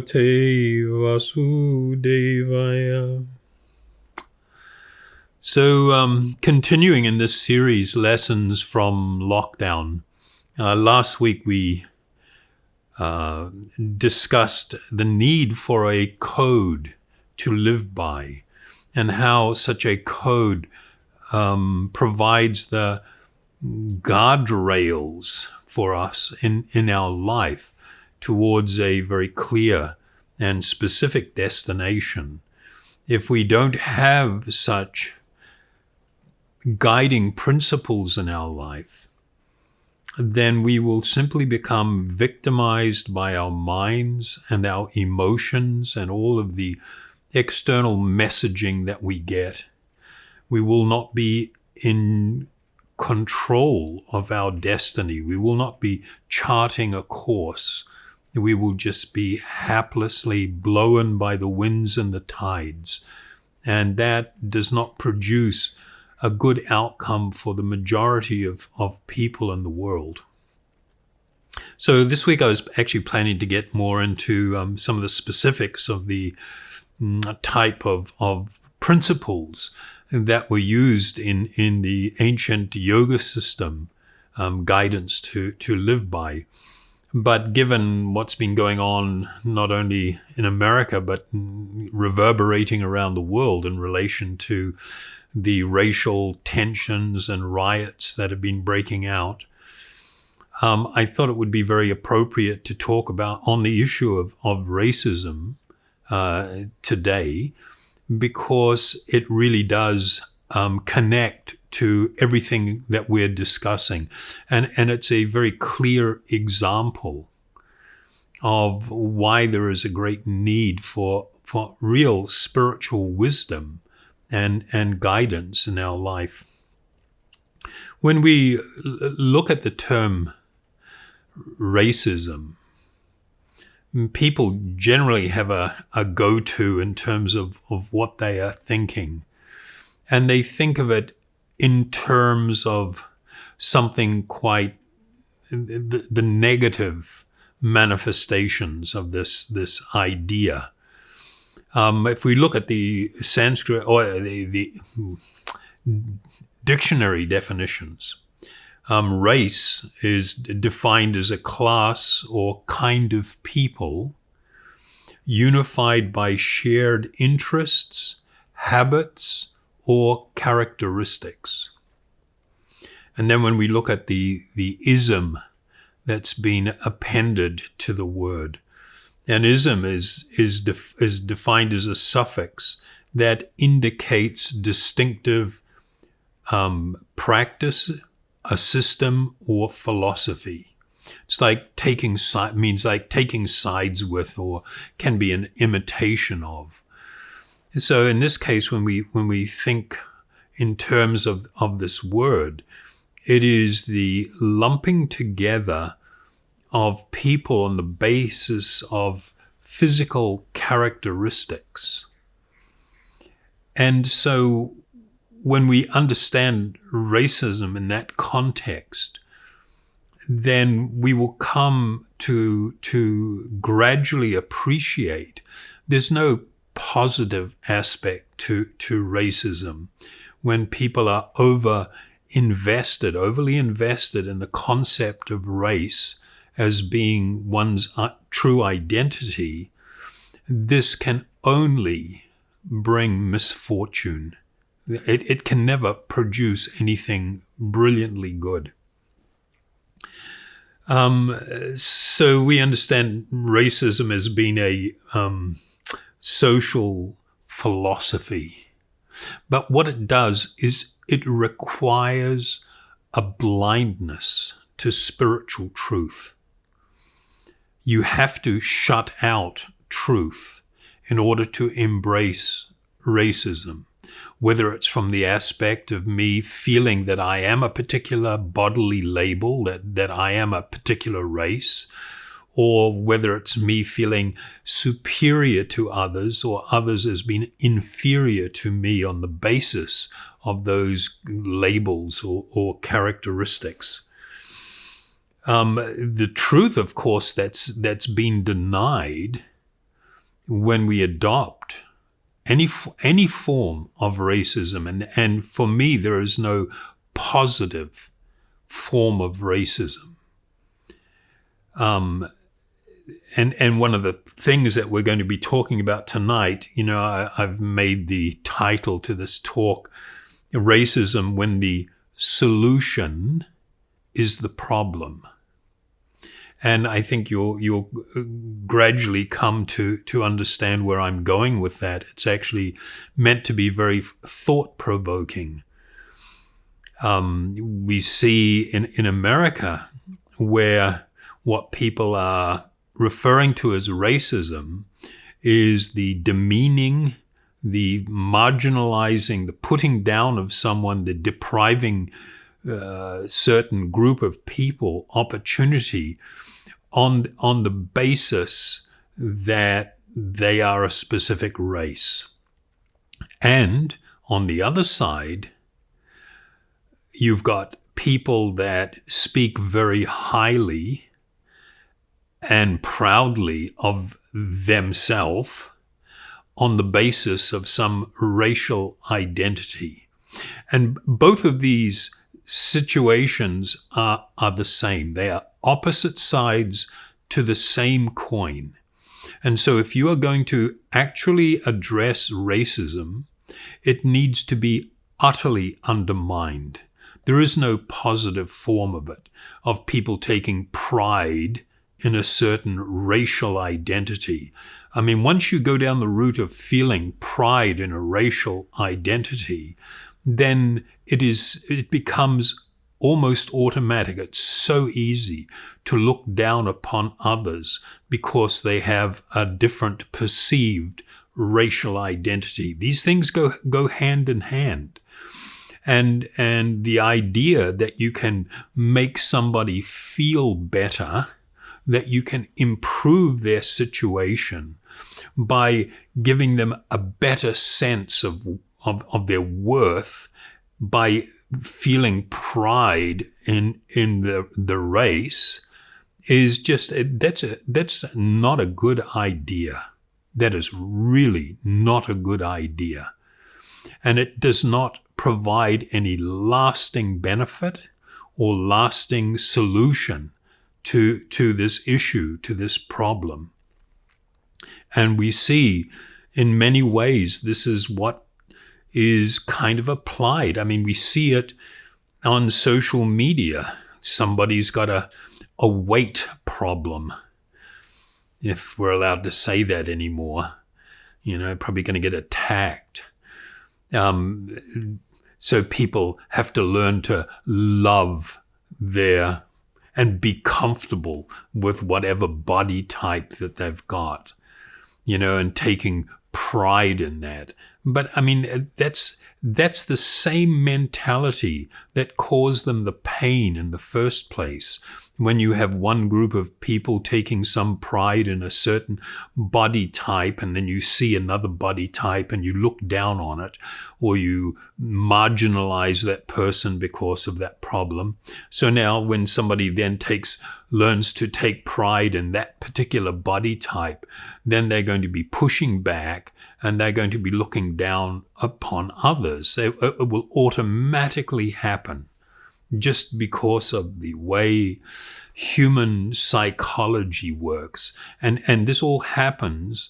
Bhagavate Vasudevaya. So, continuing in this series, Lessons from Lockdown, last week we discussed the need for a code to live by and how such a code provides the guardrails for us in our life towards a very clear and specific destination. If we don't have such guiding principles in our life, then we will simply become victimized by our minds and our emotions and all of the external messaging that we get. We will not be in control of our destiny. We will not be charting a course. We will just be haplessly blown by the winds and the tides. And that does not produce a good outcome for the majority of people in the world. So this week I was actually planning to get more into some of the specifics of the type of principles that were used in the ancient yoga system guidance to live by. But given what's been going on not only in America but reverberating around the world in relation to the racial tensions and riots that have been breaking out, I thought it would be very appropriate to talk about on the issue of racism today, because it really does connect to everything that we're discussing. And it's a very clear example of why there is a great need for real spiritual wisdom and guidance in our life. When we look at the term racism, people generally have a go-to in terms of what they are thinking. And they think of it in terms of something quite the negative manifestations of this idea. If we look at the Sanskrit or the dictionary definitions, race is defined as a class or kind of people unified by shared interests, habits, or characteristics. And then when we look at the ism that's been appended to the word, and ism is defined as a suffix that indicates distinctive practice, a system, or philosophy. It's like taking sides with, or can be an imitation of. So in this case, when we think in terms of this word, it is the lumping together of people on the basis of physical characteristics. And so when we understand racism in that context, then we will come to gradually appreciate there's no positive aspect to racism when people are overly invested in the concept of race as being one's true identity. This can only bring misfortune. It can never produce anything brilliantly good. So we understand racism as being a social philosophy. But what it does is it requires a blindness to spiritual truth. You have to shut out truth in order to embrace racism, whether it's from the aspect of me feeling that I am a particular bodily label, that I am a particular race, or whether it's me feeling superior to others or others as being inferior to me on the basis of those labels or characteristics. The truth, of course, that's been denied when we adopt any form of racism, and for me, there is no positive form of racism. And one of the things that we're going to be talking about tonight, I've made the title to this talk, Racism When the Solution is the Problem. And I think you'll gradually come to understand where I'm going with that. It's actually meant to be very thought-provoking. We see in America where what people are referring to as racism is the demeaning, the marginalizing, the putting down of someone, the depriving certain group of people opportunity on the basis that they are a specific race. And on the other side, you've got people that speak very highly and proudly of themselves on the basis of some racial identity. And both of these situations are the same. They are opposite sides to the same coin. And so if you are going to actually address racism, it needs to be utterly undermined. There is no positive form of it, of people taking pride in a certain racial identity. I mean, once you go down the route of feeling pride in a racial identity, then it becomes almost automatic. It's so easy to look down upon others because they have a different perceived racial identity. These things go hand in hand. And the idea that you can make somebody feel better, that you can improve their situation by giving them a better sense of their worth, by feeling pride in the race, is just, that's not a good idea. That is really not a good idea. And it does not provide any lasting benefit or lasting solution to this issue, to this problem. And we see in many ways this is what is kind of applied. I mean, we see it on social media. Somebody's got a weight problem, if we're allowed to say that anymore. Probably going to get attacked. So people have to learn to love and be comfortable with whatever body type that they've got, and taking pride in that. But I mean, that's the same mentality that caused them the pain in the first place. When you have one group of people taking some pride in a certain body type, and then you see another body type and you look down on it, or you marginalize that person because of that problem. So now when somebody then learns to take pride in that particular body type, then they're going to be pushing back and they're going to be looking down upon others. It will automatically happen, just because of the way human psychology works. And this all happens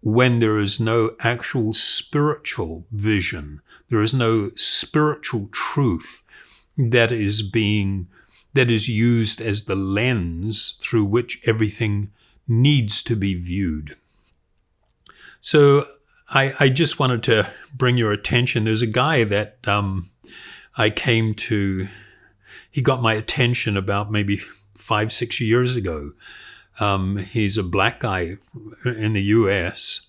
when there is no actual spiritual vision. There is no spiritual truth that is used as the lens through which everything needs to be viewed. So I just wanted to bring your attention. There's a guy that I came to, he got my attention about maybe 5-6 years ago. He's a black guy in the U.S.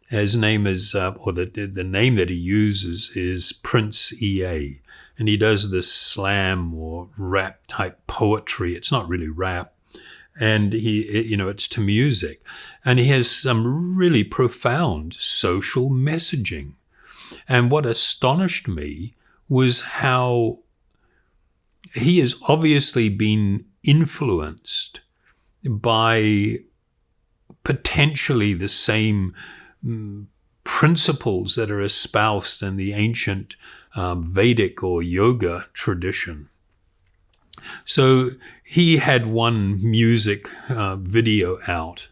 His name is, or the name that he uses is Prince EA. And he does this slam or rap type poetry. It's not really rap. And it's to music. And he has some really profound social messaging. And what astonished me was how he has obviously been influenced by potentially the same principles that are espoused in the ancient Vedic or yoga tradition. So he had one music video out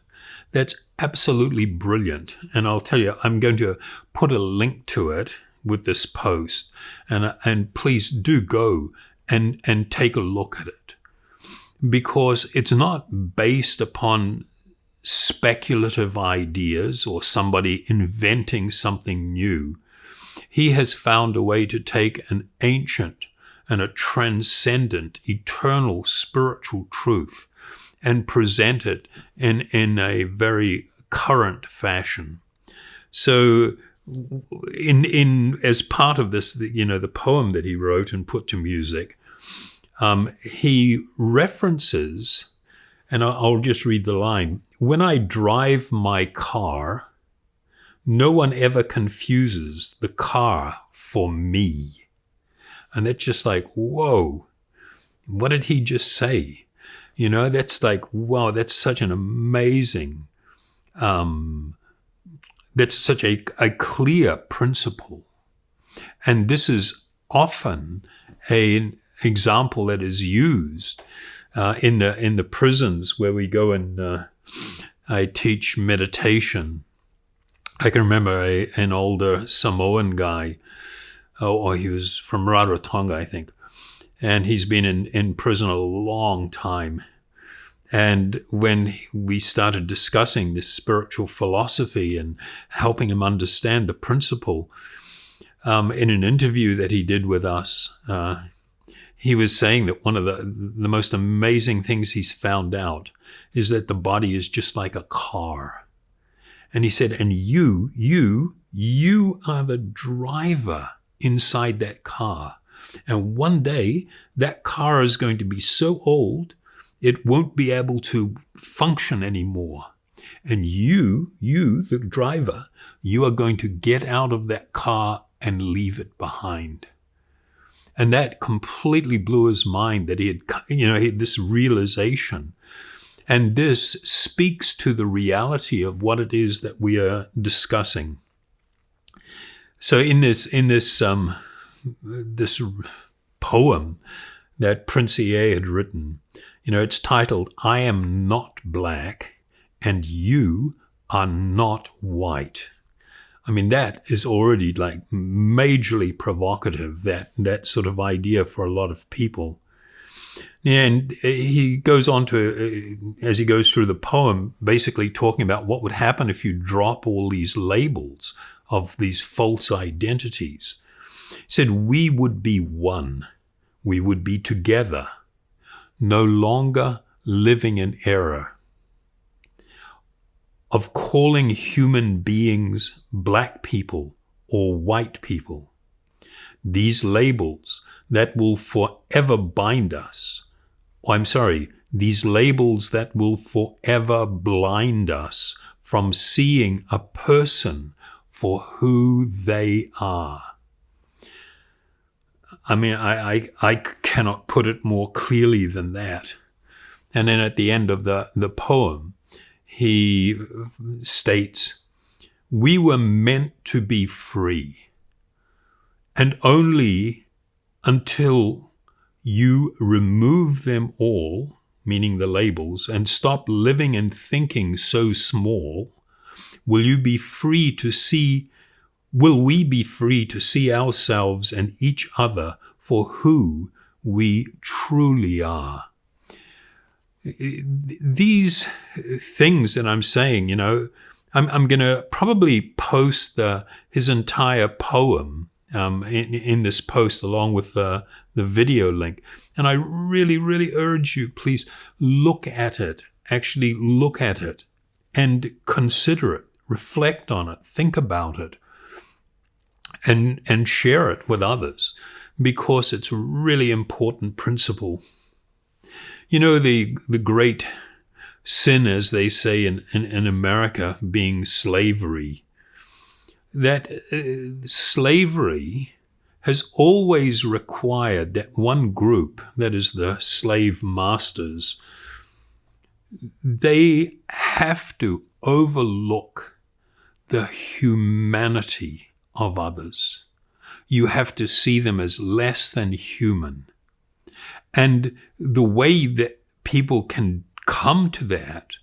that's absolutely brilliant. And I'll tell you, I'm going to put a link to it with this post. And please do go and take a look at it. Because it's not based upon speculative ideas or somebody inventing something new. He has found a way to take an ancient and a transcendent, eternal spiritual truth and present it in a very current fashion. So in as part of this, the poem that he wrote and put to music, he references, and I'll just read the line, "When I drive my car, no one ever confuses the car for me." And that's just like, whoa, what did he just say? That's like, wow, that's such an amazing, that's such a clear principle. And this is often an example that is used in the prisons where we go and I teach meditation. I can remember an older Samoan guy, or he was from Rarotonga, I think. And he's been in prison a long time. And when we started discussing this spiritual philosophy and helping him understand the principle, in an interview that he did with us, he was saying that one of the most amazing things he's found out is that the body is just like a car. And he said, and you are the driver inside that car. And one day that car is going to be so old, it won't be able to function anymore. And you, the driver, you are going to get out of that car and leave it behind. And that completely blew his mind that he had this realization. And this speaks to the reality of what it is that we are discussing. So in this poem that Prince E.A. had written, it's titled, "I am not black and you are not white." I mean, that is already like majorly provocative, that sort of idea for a lot of people. And he goes on to, as he goes through the poem, basically talking about what would happen if you drop all these labels of these false identities. He said, we would be one. We would be together, no longer living in error of calling human beings black people or white people. These labels that will forever bind us, these labels that will forever blind us from seeing a person for who they are. I mean, I cannot put it more clearly than that. And then at the end of the poem, he states, we were meant to be free. And only until you remove them all, meaning the labels, and stop living and thinking so small, will we be free to see ourselves and each other for who we truly are. These things that I'm saying, I'm going to probably post his entire poem in this post along with the video link. And I really, really urge you, please look at it, actually look at it and consider it, reflect on it, think about it, and share it with others, because it's a really important principle. The great sin, as they say in America, being slavery, that slavery has always required that one group, that is the slave masters, they have to overlook the humanity of others. You have to see them as less than human. And the way that people can come to that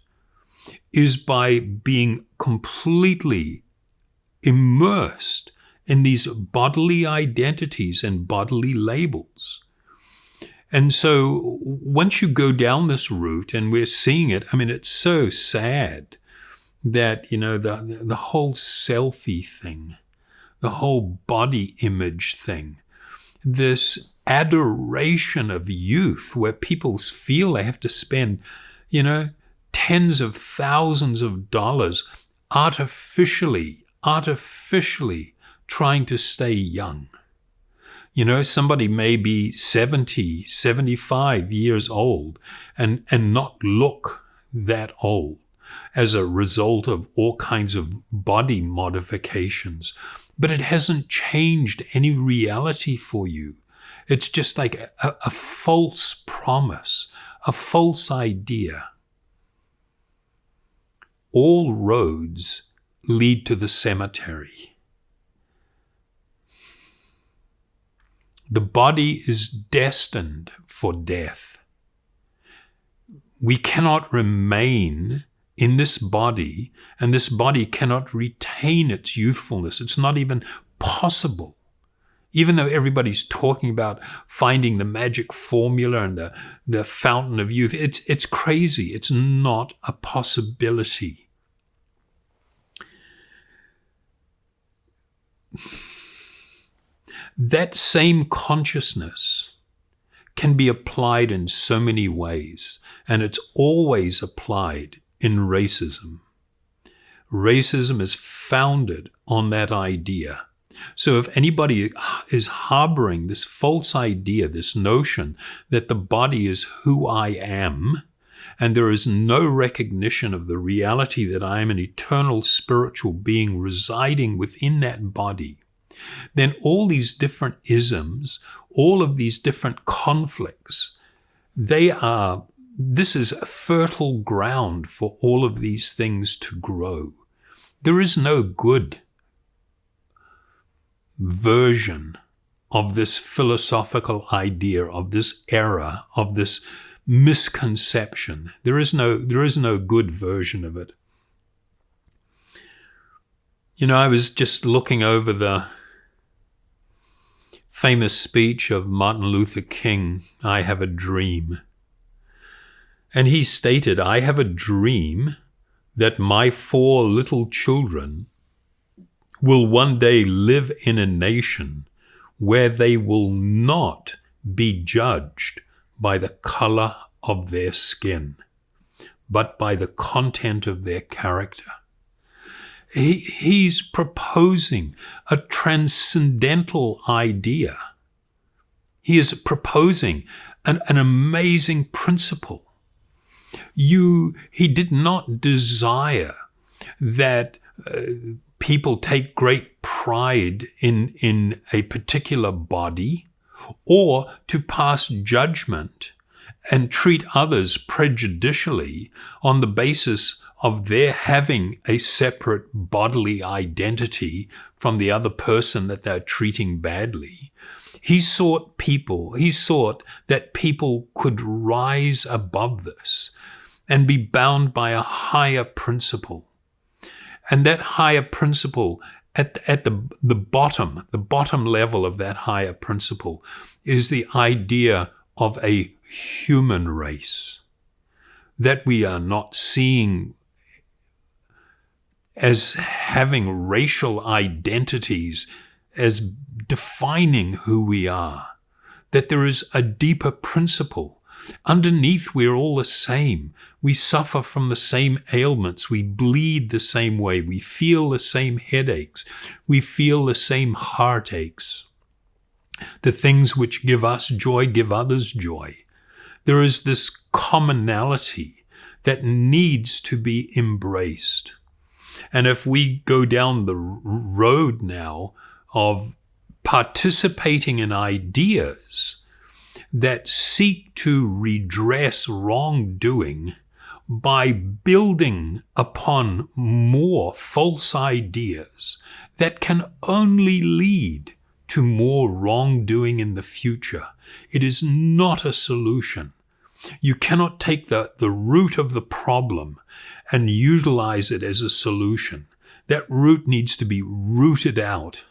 is by being completely immersed in these bodily identities and bodily labels. And so once you go down this route, and we're seeing it, I mean, it's so sad that, the whole selfie thing, the whole body image thing, this adoration of youth where people feel they have to spend, tens of thousands of dollars artificially trying to stay young. Somebody may be 70, 75 years old and not look that old as a result of all kinds of body modifications. But it hasn't changed any reality for you. It's just like a false promise, a false idea. All roads lead to the cemetery. The body is destined for death. We cannot remain in this body, and this body cannot retain its youthfulness. It's not even possible. Even though everybody's talking about finding the magic formula and the fountain of youth, it's crazy. It's not a possibility. That same consciousness can be applied in so many ways, and it's always applied in racism. Racism is founded on that idea. So if anybody is harboring this false idea, this notion that the body is who I am, and there is no recognition of the reality that I am an eternal spiritual being residing within that body, then all these different isms, all of these different conflicts, this is a fertile ground for all of these things to grow. There is no good version of this philosophical idea, of this error, of this misconception. There is no good version of it. I was just looking over the famous speech of Martin Luther King, "I have a dream." And he stated, "I have a dream that my 4 little children will one day live in a nation where they will not be judged by the color of their skin, but by the content of their character." He's proposing a transcendental idea. He is proposing an amazing principle. He did not desire that people take great pride in a particular body, or to pass judgment and treat others prejudicially on the basis of their having a separate bodily identity from the other person that they're treating badly. He sought that people could rise above this and be bound by a higher principle. And that higher principle, at the bottom level of that higher principle, is the idea of a human race that we are not seeing as having racial identities as defining who we are, that there is a deeper principle. Underneath, we're all the same. We suffer from the same ailments. We bleed the same way. We feel the same headaches. We feel the same heartaches. The things which give us joy give others joy. There is this commonality that needs to be embraced. And if we go down the road now of participating in ideas that seek to redress wrongdoing by building upon more false ideas that can only lead to more wrongdoing in the future. It is not a solution. You cannot take the root of the problem and utilize it as a solution. That root needs to be rooted out.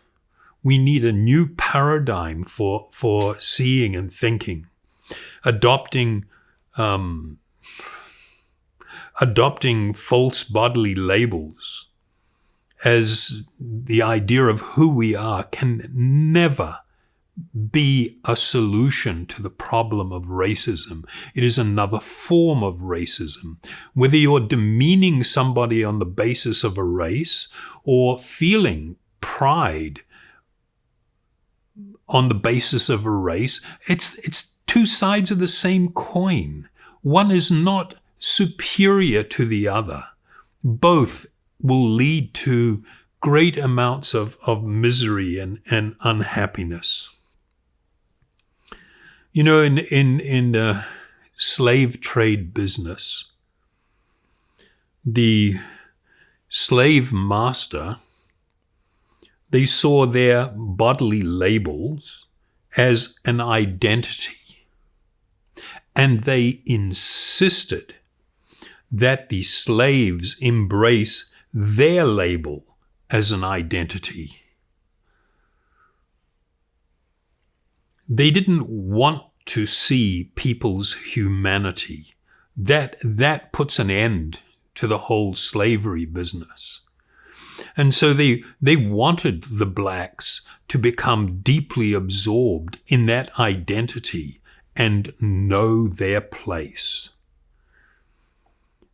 We need a new paradigm for seeing and thinking. Adopting false bodily labels as the idea of who we are can never be a solution to the problem of racism. It is another form of racism. Whether you're demeaning somebody on the basis of a race or feeling pride on the basis of a race, it's two sides of the same coin. One is not superior to the other. Both will lead to great amounts of misery and unhappiness. You know, in the slave trade business, the slave master, they saw their bodily labels as an identity, and they insisted that the slaves embrace their label as an identity. They didn't want to see people's humanity. That puts an end to the whole slavery business. And so they wanted the blacks to become deeply absorbed in that identity and know their place.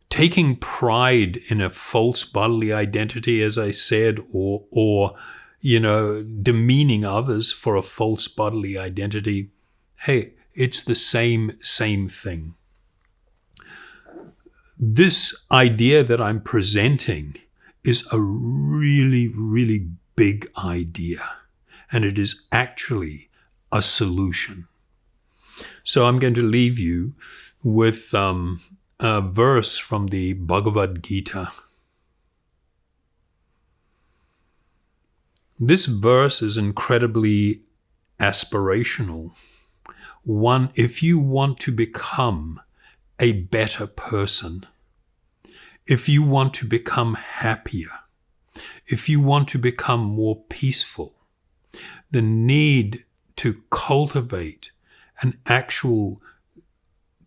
Taking pride in a false bodily identity, as I said, or demeaning others for a false bodily identity, hey, it's the same thing. This idea that I'm presenting is a really, really big idea, and it is actually a solution. So I'm going to leave you with a verse from the Bhagavad Gita. This verse is incredibly aspirational. One, if you want to become a better person, if you want to become happier, if you want to become more peaceful, the need to cultivate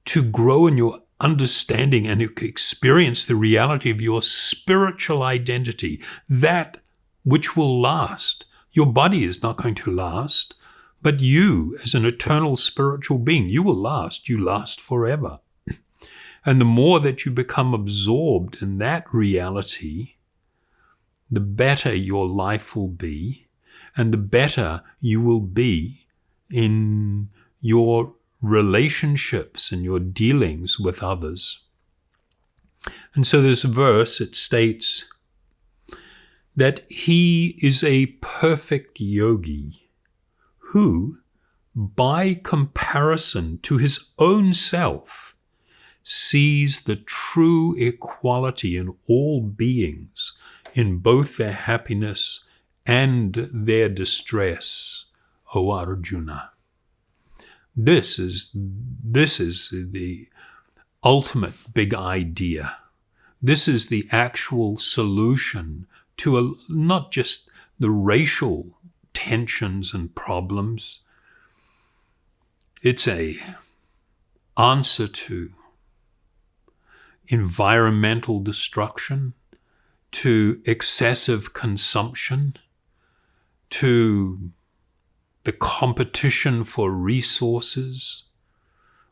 to grow in your understanding and experience the reality of your spiritual identity, that which will last. Your body is not going to last, but you, as an eternal spiritual being, you will last. You last forever. And the more that you become absorbed in that reality, the better your life will be, and the better you will be in your relationships and your dealings with others. And so this verse, it states that he is a perfect yogi who, by comparison to his own self, sees the true equality in all beings, in both their happiness and their distress, O Arjuna. This is the ultimate big idea. This is the actual solution to not just the racial tensions and problems. It's an answer to environmental destruction, to excessive consumption, to the competition for resources,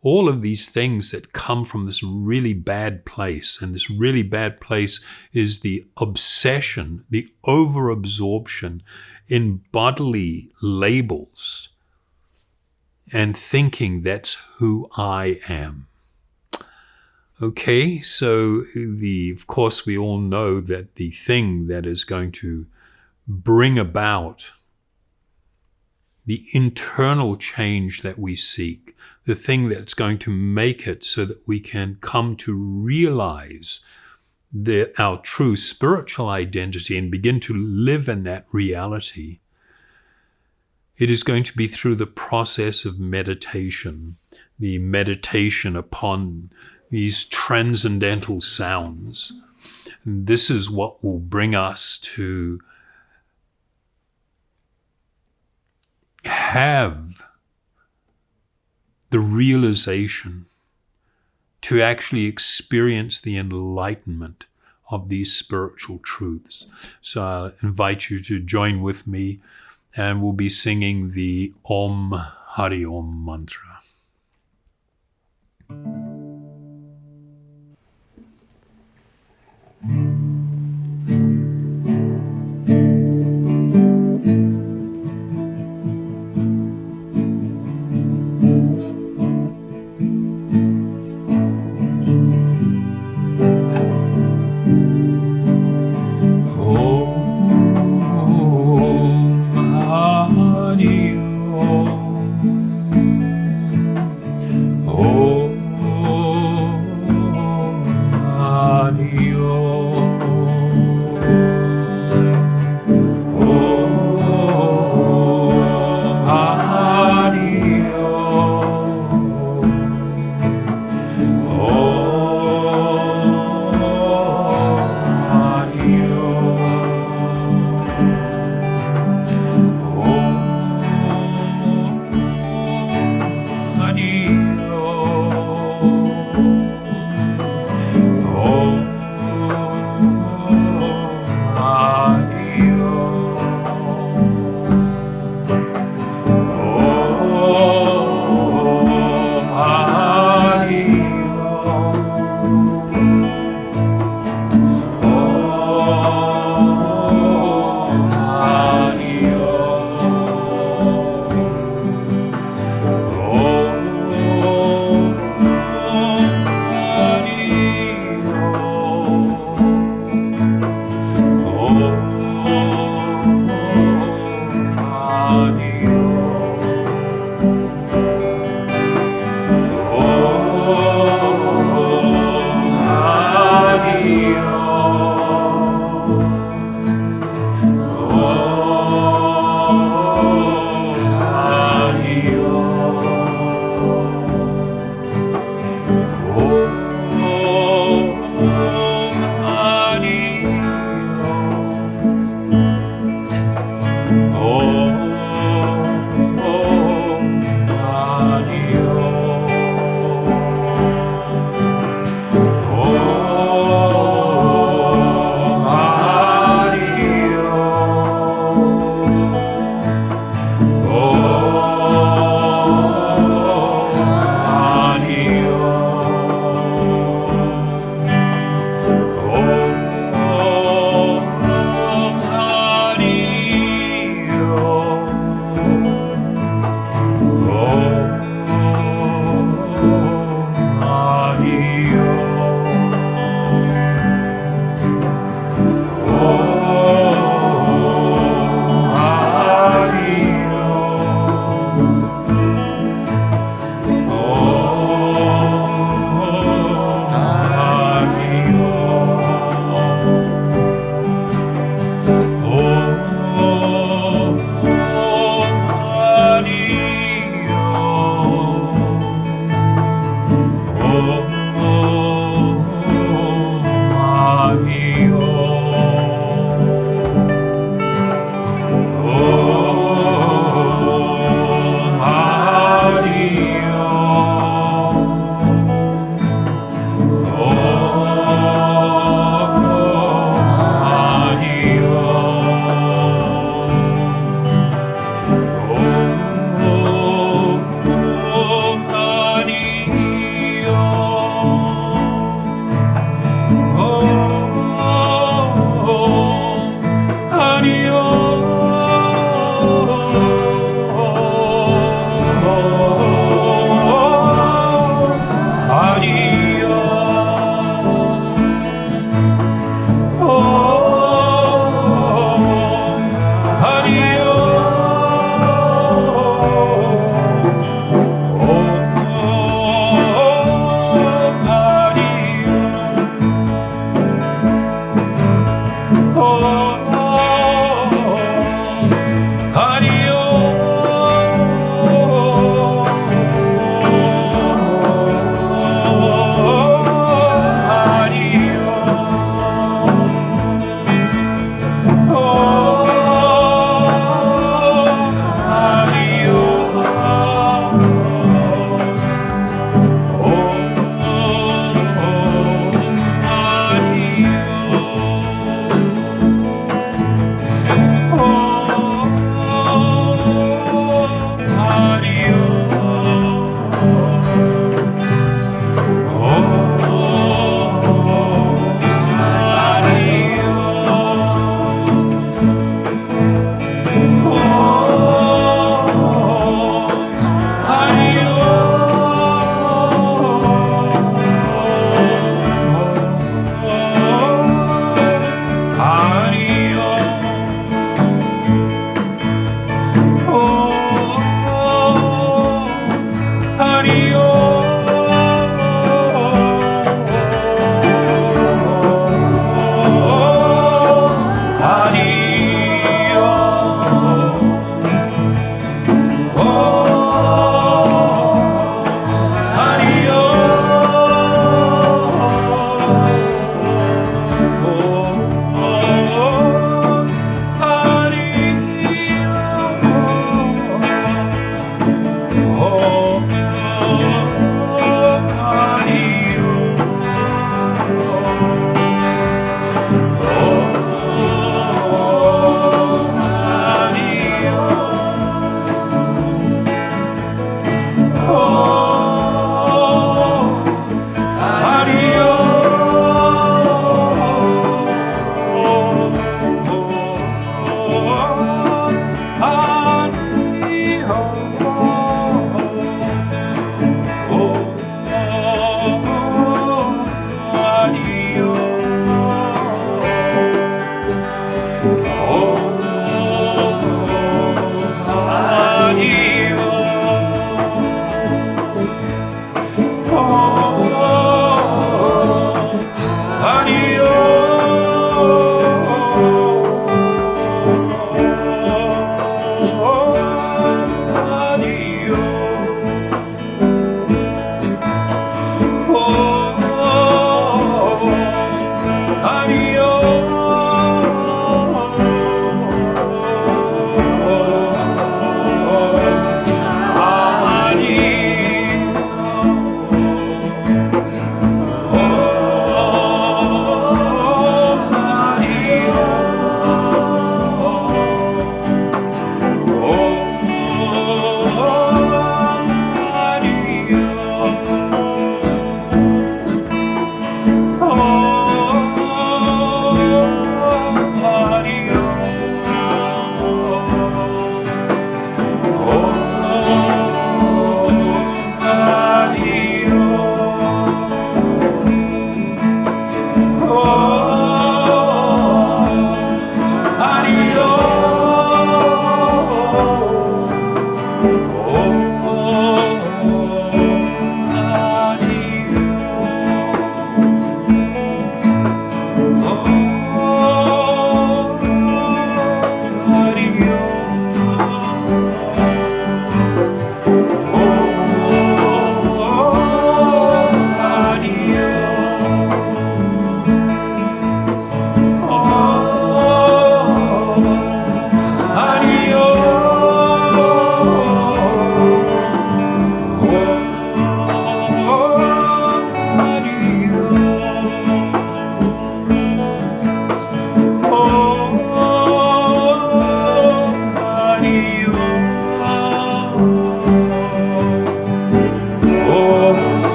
all of these things that come from this really bad place. And this really bad place is the obsession, the overabsorption in bodily labels and thinking that's who I am. Okay, so of course we all know that the thing that is going to bring about the internal change that we seek, the thing that's going to make it so that we can come to realize our true spiritual identity and begin to live in that reality, it is going to be through the process of meditation, the meditation upon these transcendental sounds. And this is what will bring us to have the realization, to actually experience the enlightenment of these spiritual truths. So I invite you to join with me, and we'll be singing the Om Hari Om mantra.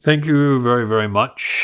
Thank you very, very much.